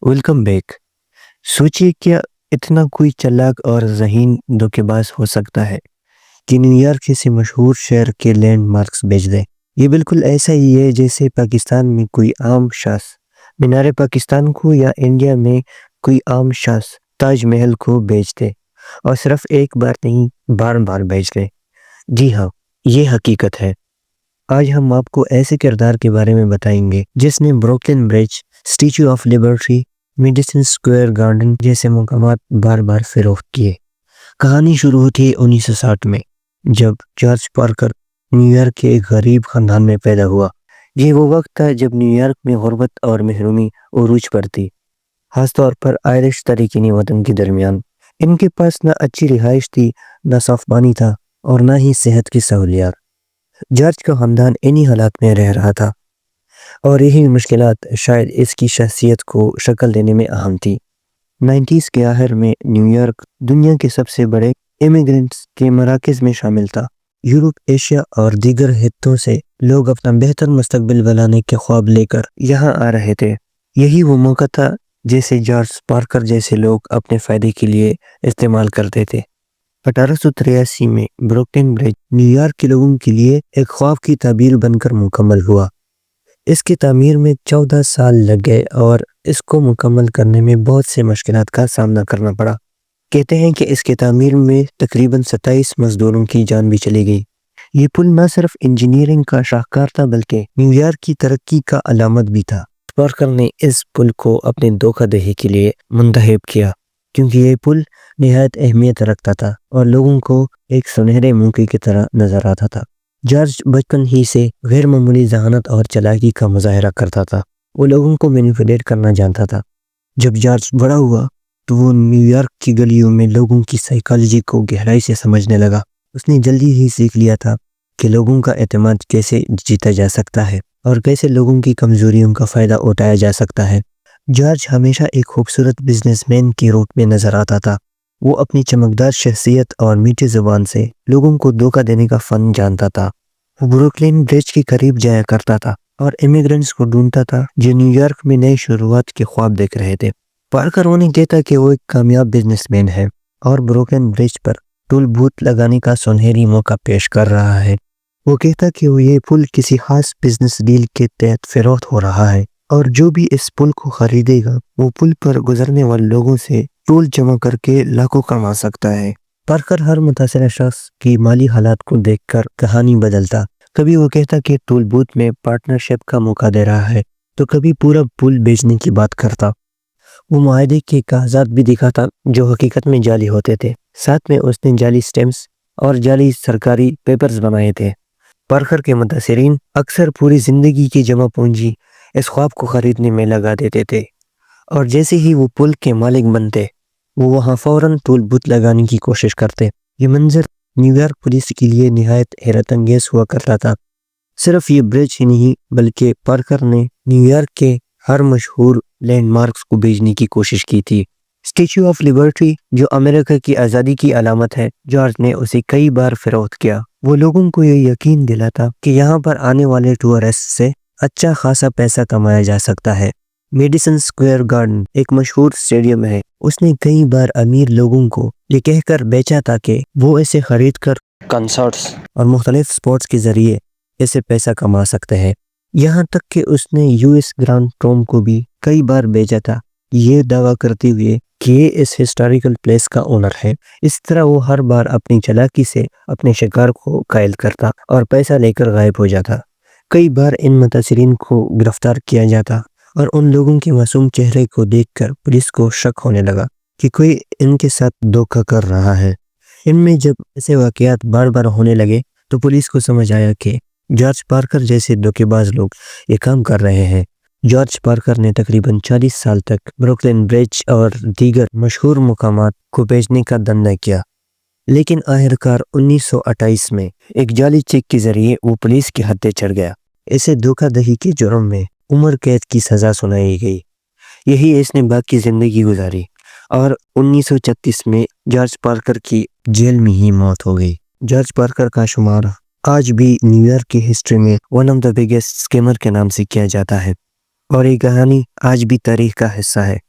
Welcome back. सोचिए क्या इतना कोई चालाक और ज़हीन धोखेबाज हो सकता है कि न्यूयॉर्क जैसे मशहूर शहर के लैंडमार्क्स बेच दे। ये बिल्कुल ऐसा ही है जैसे पाकिस्तान में कोई आम शख्स मीनार पाकिस्तान को या इंडिया में कोई आम शख्स ताजमहल को बेच दे, और सिर्फ एक बार नहीं, बार बार बेच दे। जी हाँ, ये हकीकत है। आज हम आपको ऐसे किरदार के बारे में बताएंगे जिसने Brooklyn bridge, statue of liberty, Madison Square garden जैसे मकामात बार बार फरोख्त किए। कहानी शुरू होती है 1960 में, जब जॉर्ज पार्कर न्यूयॉर्क के एक गरीब खानदान में पैदा हुआ। ये वो वक्त था जब न्यूयॉर्क में गुर्बत और महरूमी उरूज पर थी, खासतौर पर आयरिश तारकीन वतन के दरमियान। इनके पास न अच्छी रिहाइश थी, न साफ पानी था, और न ही सेहत की सहूलियात। जॉर्ज का खानदान इन्हीं हालात में रह रहा था, और यही मुश्किलात शायद इसकी शख्सियत को शक्ल देने में अहम थी। 90s के आखिर में न्यूयॉर्क दुनिया के सबसे बड़े इमिग्रेंट्स के मराकज़ में शामिल था। यूरोप, एशिया और दीगर हिस्सों से लोग अपना बेहतर मुस्तकबिल बनाने के ख्वाब लेकर यहाँ आ रहे थे। यही वो मौका था जिसे जॉर्ज पार्कर जैसे लोग अपने फ़ायदे के लिए इस्तेमाल करते थे। 1883 में ब्रुकलिन ब्रिज न्यूयॉर्क के लोगों के लिए एक ख्वाब की ताबीर बनकर मुकम्मल हुआ। इसकी तामीर में 14 साल लग गए और इसको मुकम्मल करने में बहुत से मुश्किलात का सामना करना पड़ा। कहते हैं कि इसके तामीर में तकरीबन 27 मजदूरों की जान भी चली गई। ये पुल न सिर्फ इंजीनियरिंग का शाहकार था बल्कि न्यूयॉर्क की तरक्की का अलामत भी था। पार्कर ने इस पुल को अपने धोखाधड़ी के लिए मुंतखब किया, क्योंकि ये पुल निहायत अहमियत रखता था और लोगों को एक सुनहरे मौके की तरह नजर आता था। जॉर्ज बचपन ही से गैर मामूली जहानत और चालाकी का मुजाहरा करता था। वो लोगों को मैनिपुलेट करना जानता था। जब जॉर्ज बड़ा हुआ तो वो न्यूयॉर्क की गलियों में लोगों की साइकोलॉजी को गहराई से समझने लगा। उसने जल्दी ही सीख लिया था कि लोगों का एतमाद कैसे जीता जा सकता है और कैसे लोगों की कमजोरियों का फ़ायदा उठाया जा सकता है। जॉर्ज हमेशा एक खूबसूरत बिजनेसमैन के रूप में नजर आता था। वो अपनी चमकदार शख्सियत और मीठी ज़ुबान से लोगों को धोखा देने का फ़न जानता था। वो ब्रुकलिन ब्रिज के करीब जाया करता था और इमिग्रेंट्स को ढूंढता था जो न्यूयॉर्क में नई शुरुआत के ख्वाब देख रहे थे। पार्कर उन्हें कहता कि वो एक कामयाब बिजनेसमैन है और ब्रुकलिन ब्रिज पर टोल बूथ लगाने का सुनहरी मौका पेश कर रहा है। वो कहता कि वो ये पुल किसी खास बिजनेस डील के तहत फरोख्त हो रहा है, और जो भी इस पुल को खरीदेगा वो पुल पर गुजरने वाले लोगों से टोल जमा करके लाखों कमा सकता है। पार्कर हर मुतासरा शख्स की माली हालात को देखकर कहानी बदलता। कभी वो कहता कि टोल बूथ में पार्टनरशिप का मौका दे रहा है, तो कभी पूरा पुल बेचने की बात करता। वो मुआहदे के कागजात भी दिखाता जो हकीकत में जाली होते थे। साथ में उसने जाली स्टैम्प्स और जाली सरकारी पेपर्स बनाए थे। पार्कर के मुतासरीन अक्सर पूरी ज़िंदगी की जमा पूंजी इस ख्वाब को ख़रीदने में लगा देते थे, और जैसे ही वो पुल के मालिक बनते वो वहाँ फ़ौरन टोल बूथ लगाने की कोशिश करते। ये मंजर न्यूयॉर्क पुलिस के लिए निहायत हैरत अंगेज़ हुआ करता था। सिर्फ ये ब्रिज ही नहीं बल्कि पार्कर ने न्यूयॉर्क के हर मशहूर लैंडमार्क्स को बेचने की कोशिश की थी। स्टैच्यू ऑफ लिबर्टी जो अमेरिका की आज़ादी की अलामत है, जॉर्ज ने उसे कई बार फरोख्त किया। वो लोगों को ये यकीन दिलाता कि यहाँ पर आने वाले टूरिस्ट से अच्छा खासा पैसा कमाया जा सकता है। मेडिसन स्क्वायर गार्डन एक मशहूर स्टेडियम है। उसने कई बार अमीर लोगों को ये कहकर बेचा था कि वो इसे खरीद कर कंसर्ट्स और मुख्तलिफ स्पोर्ट्स के जरिए इसे पैसा कमा सकते हैं। यहाँ तक कि उसने यूएस ग्रांड टोम को भी कई बार बेचा था, ये दावा करते हुए कि ये इस हिस्टोरिकल प्लेस का ओनर है। इस तरह वो हर बार अपनी चालाकी से अपने शिकार को कायल करता और पैसा लेकर गायब हो जाता। कई बार इन मुतासरीन को गिरफ्तार किया जाता और उन लोगों के मासूम चेहरे को देखकर पुलिस को शक होने लगा कि कोई इनके साथ धोखा कर रहा है। इनमें जब ऐसे वाक़यात बार बार होने लगे तो पुलिस को समझ आया कि जॉर्ज पार्कर जैसे धोखेबाज लोग ये काम कर रहे हैं। जॉर्ज पार्कर ने तकरीबन 40 साल तक ब्रुकलिन ब्रिज और दीगर मशहूर मकामात को बेचने का धंधा किया, लेकिन आखिरकार 1928 में एक जाली चेक के जरिए वो पुलिस के हत्थे चढ़ गया। इसे धोखाधड़ी के जुर्म में उम्र कैद की सज़ा सुनाई गई। यही इसने बाकी ज़िंदगी गुजारी और 1936 में जॉर्ज पार्कर की जेल में ही मौत हो गई। जॉर्ज पार्कर का शुमार आज भी न्यूयॉर्क की हिस्ट्री में one of the biggest scammer के नाम से किया जाता है, और ये कहानी आज भी तारीख का हिस्सा है।